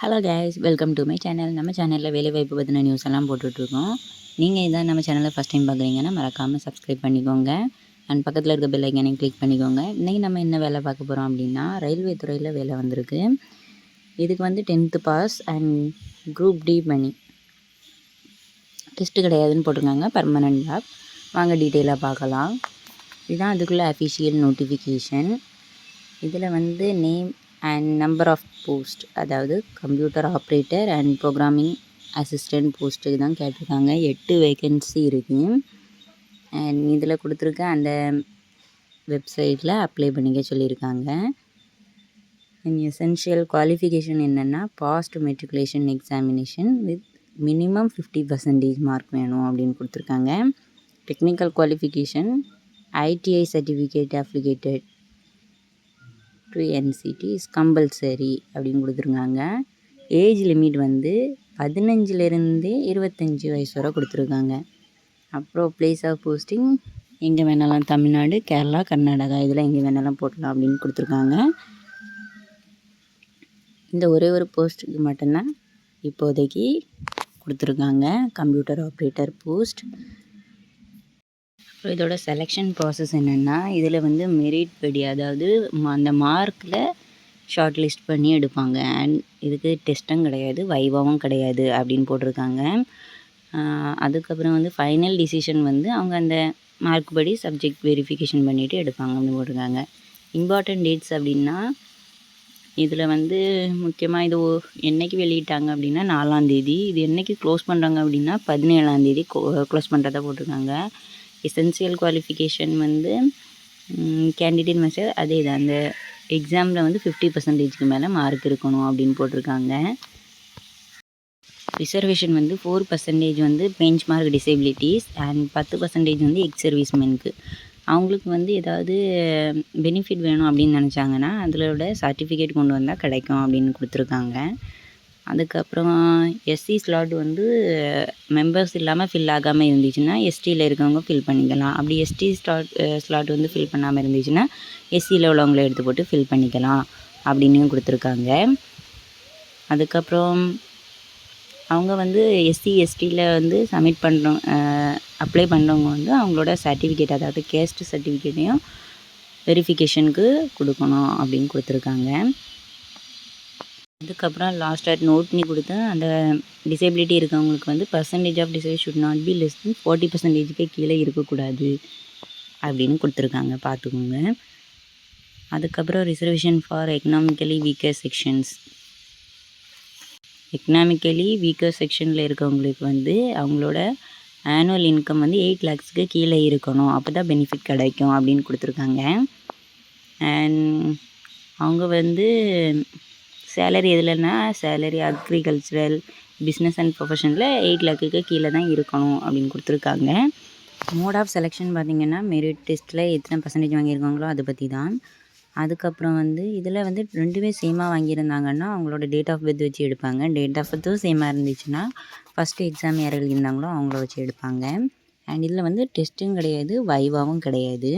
Hello guys, welcome to my channel. நம்ம சேனலில் வேலைவாய்ப்பு பற்றின நியூஸ் எல்லாம் போட்டுட்ருக்கோம். நீங்கள் இதான் நம்ம சேனலில் ஃபஸ்ட் டைம் பார்க்குறீங்கன்னா மறக்காமல் சப்ஸ்கிரைப் பண்ணிக்கோங்க. அண்ட் பக்கத்தில் இருக்க பெல் ஐக்கானையும் கிளிக் பண்ணிக்கோங்க. இன்றைக்கி நம்ம என்ன வேலை பார்க்க போகிறோம் அப்படின்னா, ரயில்வே துறையில் வேலை வந்திருக்கு. இதுக்கு வந்து 10th pass and group D பண்ணி டெஸ்ட்டு கிடையாதுன்னு போட்டிருக்காங்க. Permanent job. வாங்க டீட்டெயிலாக பார்க்கலாம். இதுதான் அதுக்குள்ளே அஃபிஷியல் நோட்டிஃபிகேஷன். இதில் வந்து name and number of post, அதாவது computer operator and programming assistant போஸ்ட்டுக்கு தான் கேட்டிருக்காங்க. 8 வேக்கன்சி இருக்குது. அண்ட் இதில் கொடுத்துருக்க அந்த வெப்சைட்டில் அப்ளை பண்ணிக்க சொல்லியிருக்காங்க. அண்ட் எசென்ஷியல் குவாலிஃபிகேஷன் என்னென்னா, passed matriculation examination with minimum 50% mark வேணும் அப்படின்னு கொடுத்துருக்காங்க. Technical qualification ITI certificate applicated to NCT is compulsory அப்படின்னு கொடுத்துருக்காங்க. ஏஜ் லிமிட் வந்து 15லேருந்து 25 வயசு வரை கொடுத்துருக்காங்க. அப்புறம் பிளேஸ் ஆஃப் போஸ்டிங் எங்கே வேணாலும், தமிழ்நாடு, கேரளா, கர்நாடகா இதில் எங்கே வேணாலும் போடலாம் அப்படின்னு கொடுத்துருக்காங்க. இந்த ஒரே ஒரு போஸ்ட்டுக்கு மட்டும்தான் இப்போதைக்கு கொடுத்துருக்காங்க, கம்ப்யூட்டர் ஆப்ரேட்டர் போஸ்ட். அப்புறம் இதோட செலெக்ஷன் ப்ராசஸ் என்னென்னா, இதில் வந்து மெரிட் படி, அதாவது அந்த மார்க்கில் ஷார்ட் லிஸ்ட் பண்ணி எடுப்பாங்க. அண்ட் இதுக்கு டெஸ்ட்டும் கிடையாது, வைவாவும் கிடையாது அப்படின்னு போட்டிருக்காங்க. அதுக்கப்புறம் வந்து ஃபைனல் டிசிஷன் வந்து அவங்க அந்த மார்க் படி சப்ஜெக்ட் வெரிஃபிகேஷன் பண்ணிவிட்டு எடுப்பாங்க அப்படின்னு போட்டிருக்காங்க. இம்பார்ட்டன்ட் டேட்ஸ் அப்படின்னா, இதில் வந்து முக்கியமாக இது என்றைக்கு வெளியிட்டாங்க அப்படின்னா 4ஆம் தேதி. இது என்றைக்கு க்ளோஸ் பண்ணுறாங்க அப்படின்னா 17ஆம் தேதி க்ளோஸ் பண்ணுறதா போட்டிருக்காங்க. எசென்சியல் குவாலிஃபிகேஷன் வந்து கேண்டிடேட் மெசேஜ் அதே தான், அந்த எக்ஸாமில் வந்து 50%க்கு மேலே மார்க் இருக்கணும் அப்படின்னு போட்டிருக்காங்க. ரிசர்வேஷன் வந்து 4% வந்து பெஞ்ச் மார்க் டிசேபிலிட்டிஸ் அண்ட் 10% வந்து எக்ஸ் சர்வீஸ்மெனுக்கு. அவங்களுக்கு வந்து ஏதாவது பெனிஃபிட் வேணும் அப்படின்னு நினச்சாங்கன்னா அதோட சர்டிஃபிகேட் கொண்டு வந்தால் கிடைக்கும் அப்படின்னு கொடுத்துருக்காங்க. அதுக்கப்புறம் எஸ்சி ஸ்லாட் வந்து மெம்பர்ஸ் இல்லாமல் ஃபில் ஆகாமல் இருந்துச்சுன்னா எஸ்டியில் இருக்கவங்க ஃபில் பண்ணிக்கலாம். அப்படி எஸ்டி ஸ்லாட் வந்து ஃபில் பண்ணாமல் இருந்துச்சுன்னா எஸ்சியில் உள்ளவங்கள எடுத்து போட்டு ஃபில் பண்ணிக்கலாம் அப்படின்னு கொடுத்துருக்காங்க. அதுக்கப்புறம் அவங்க வந்து எஸ்சி எஸ்டியில் வந்து சப்மிட் பண்ணுறோம் அப்ளை பண்ணுறவங்க வந்து அவங்களோட சர்டிஃபிகேட், அதாவது கேஸ்ட் சர்டிஃபிகேட்டையும் வெரிஃபிகேஷனுக்கு கொடுக்கணும் அப்படின்னு கொடுத்துருக்காங்க. அதுக்கப்புறம் லாஸ்ட்டாக நோட் பண்ணி கொடுத்து, அந்த டிசேபிலிட்டி இருக்கவங்களுக்கு வந்து percentage of disability should not be less than 40%க்கு கீழே இருக்கக்கூடாது அப்படின்னு கொடுத்துருக்காங்க, பார்த்துக்கோங்க. அதுக்கப்புறம் reservation for economically weaker sections. Economically weaker செக்ஷனில் இருக்கவங்களுக்கு வந்து அவங்களோட ஆனுவல் இன்கம் வந்து 8 lakhsக்கு கீழே இருக்கணும், அப்போ தான் பெனிஃபிட் கிடைக்கும் அப்படின்னு கொடுத்துருக்காங்க. அண்ட் அவங்க வந்து சேலரி எதுலன்னா, சேலரி அக்ரிகல்ச்சரல், பிஸ்னஸ் அண்ட் ப்ரொஃபஷனில் 8 lakhக்கு கீழே தான் இருக்கணும் அப்படின்னு கொடுத்துருக்காங்க. மோட் ஆஃப் செலெக்ஷன் பார்த்திங்கன்னா, மெரிட் டெஸ்ட்டில் எத்தனை பர்சன்டேஜ் வாங்கியிருக்காங்களோ அதை பற்றி தான். அதுக்கப்புறம் வந்து இதில் வந்து ரெண்டுமே சேமாக வாங்கியிருந்தாங்கன்னா அவங்களோட டேட் ஆஃப் பர்த் வச்சு எடுப்பாங்க. டேட் ஆஃப் பர்த்தும் சேமாக இருந்துச்சுன்னா ஃபஸ்ட்டு எக்ஸாம் யார் எழுதியிருந்தாங்களோ அவங்கள வச்சு எடுப்பாங்க. அண்ட் இதில் வந்து டெஸ்ட்டும் கிடையாது, வைவாவும் கிடையாது.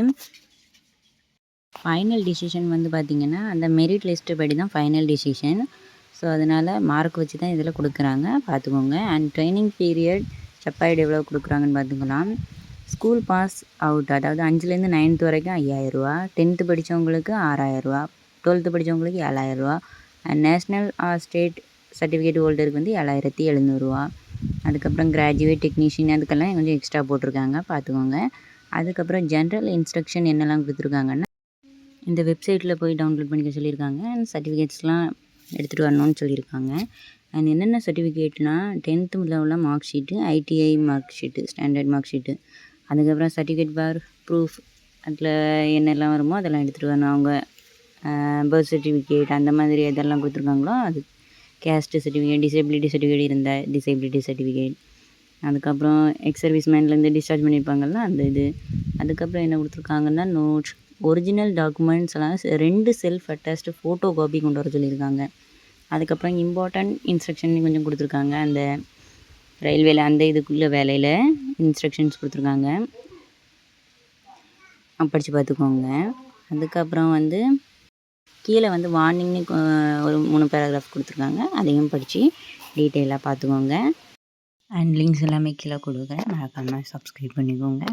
ஃபைனல் டிசிஷன் வந்து பார்த்திங்கன்னா அந்த மெரிட் லிஸ்ட்டு படி தான் ஃபைனல் டிசிஷன். ஸோ அதனால் மார்க் வச்சு தான் இதில் கொடுக்குறாங்க, பார்த்துக்கோங்க. அண்ட் ட்ரைனிங் பீரியட் செப்பாய்டு எவ்வளோ கொடுக்குறாங்கன்னு பார்த்துக்கலாம். ஸ்கூல் பாஸ் அவுட், அதாவது 5லேருந்து 9th வரைக்கும் 5000 ரூபா, 10th படித்தவங்களுக்கு 6000 ரூபா, 12th படித்தவங்களுக்கு 7000 ரூபா, and national or state certificate ஹோல்டருக்கு வந்து 7700 ரூபா. அதுக்கப்புறம் கிராஜுவேட் டெக்னீஷியன் அதுக்கெல்லாம் கொஞ்சம் எக்ஸ்ட்ரா போட்டிருக்காங்க, பார்த்துக்கோங்க. அதுக்கப்புறம் ஜென்ரல் இன்ஸ்ட்ரக்ஷன் என்னெல்லாம் கொடுத்துருக்காங்கன்னா, இந்த வெப்சைட்டில் போய் டவுன்லோட் பண்ணிக்க சொல்லியிருக்காங்க. அண்ட் சர்டிஃபிகேட்ஸ்லாம் எடுத்துகிட்டு வரணும்னு சொல்லியிருக்காங்க. அண்ட் என்னென்ன சர்டிஃபிகேட்னா 10th உள்ள mark sheet, ITI mark sheet, standard mark sheet, அதுக்கப்புறம் சர்டிஃபிகேட் ஃபார் ப்ரூஃப், அதில் என்னெல்லாம் வருமோ அதெல்லாம் எடுத்துகிட்டு வரணும். அவங்க பர்த் சர்டிஃபிகேட் அந்த மாதிரி எதெல்லாம் கொடுத்துருக்காங்களோ அது, கேஸ்ட் சர்டிஃபிகேட், டிசேபிலிட்டி சர்டிஃபிகேட் இருந்தால் டிசேபிலிட்டி சர்டிஃபிகேட், அதுக்கப்புறம் எக்ஸ் சர்வீஸ்மேன்லேருந்து டிஸ்சார்ஜ் பண்ணியிருப்பாங்கள்ல அந்த இது. அதுக்கப்புறம் என்ன கொடுத்துருக்காங்கன்னா நோட்ஸ், ஒரிஜினல் டாக்குமெண்ட்ஸ் எல்லாம் 2 செல்ஃப் அட்டாச்டு ஃபோட்டோ காப்பி கொண்டு வர சொல்லியிருக்காங்க. அதுக்கப்புறம் இம்பார்ட்டன்ட் இன்ஸ்ட்ரக்ஷன் கொஞ்சம் கொடுத்துருக்காங்க. அந்த ரயில்வேல அந்த இதுக்குள்ள வேலையில் இன்ஸ்ட்ரக்ஷன்ஸ் கொடுத்துருக்காங்க, படித்து பார்த்துக்கோங்க. அதுக்கப்புறம் வந்து கீழே வந்து வார்னிங்னு ஒரு 3 பேராகிராஃப் கொடுத்துருக்காங்க. அதையும் படித்து டீட்டெயிலாக பார்த்துக்கோங்க. அண்ட் லிங்க்ஸ் எல்லாமே கீழே கொடுக்குறேன். மறக்காமல் சப்ஸ்கிரைப் பண்ணிக்கோங்க.